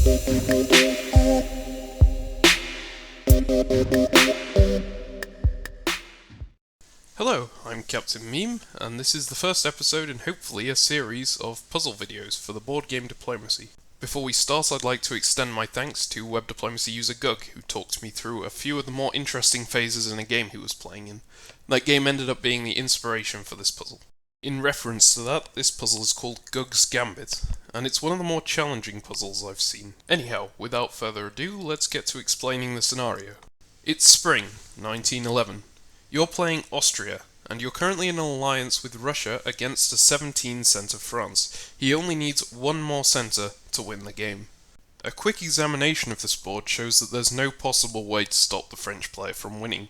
Hello, I'm Captain Meme, and this is the first episode in hopefully a series of puzzle videos for the board game Diplomacy. Before we start, I'd like to extend my thanks to web diplomacy user Ghug, who talked me through a few of the more interesting phases in a game he was playing in. That game ended up being the inspiration for this puzzle. In reference to that, this puzzle is called Ghug's Gambit, and it's one of the more challenging puzzles I've seen. Anyhow, without further ado, let's get to explaining the scenario. It's spring, 1911. You're playing Austria, and you're currently in an alliance with Russia against a 17-centre France. He only needs one more centre to win the game. A quick examination of this board shows that there's no possible way to stop the French player from winning.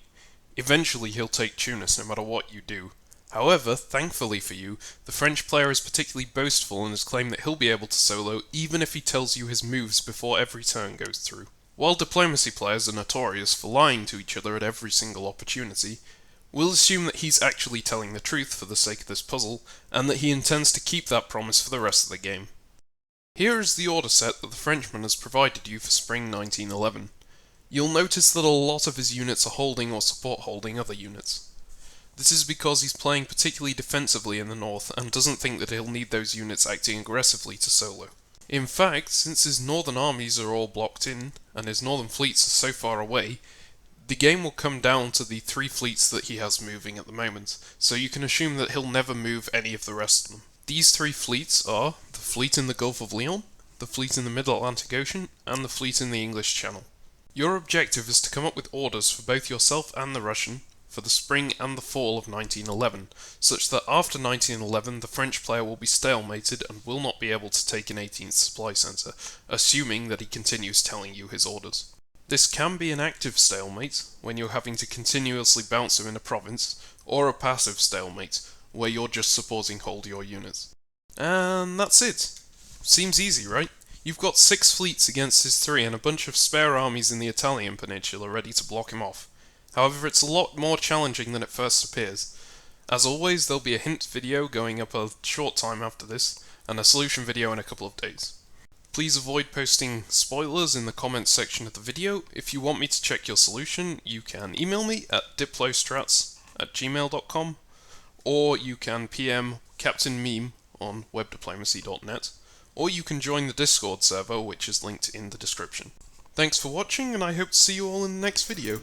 Eventually he'll take Tunis no matter what you do. However, thankfully for you, the French player is particularly boastful and has claimed that he'll be able to solo even if he tells you his moves before every turn goes through. While diplomacy players are notorious for lying to each other at every single opportunity, we'll assume that he's actually telling the truth for the sake of this puzzle, and that he intends to keep that promise for the rest of the game. Here is the order set that the Frenchman has provided you for spring 1911. You'll notice that a lot of his units are holding or support holding other units. This is because he's playing particularly defensively in the north and doesn't think that he'll need those units acting aggressively to solo. In fact, since his northern armies are all blocked in, and his northern fleets are so far away, the game will come down to the 3 fleets that he has moving at the moment, so you can assume that he'll never move any of the rest of them. These 3 fleets are the fleet in the Gulf of Lion, the fleet in the Mid-Atlantic Ocean, and the fleet in the English Channel. Your objective is to come up with orders for both yourself and the Russian for the spring and the fall of 1911, such that after 1911 the French player will be stalemated and will not be able to take an 18th supply centre, assuming that he continues telling you his orders. This can be an active stalemate, when you're having to continuously bounce him in a province, or a passive stalemate, where you're just supporting hold your units. And that's it. Seems easy, right? You've got 6 fleets against his 3 and a bunch of spare armies in the Italian peninsula ready to block him off. However, it's a lot more challenging than it first appears. As always, there'll be a hint video going up a short time after this, and a solution video in a couple of days. Please avoid posting spoilers in the comments section of the video. If you want me to check your solution, you can email me at DiploStrats@gmail.com, or you can PM Captain Meme on webdiplomacy.net, or you can join the Discord server, which is linked in the description. Thanks for watching, and I hope to see you all in the next video.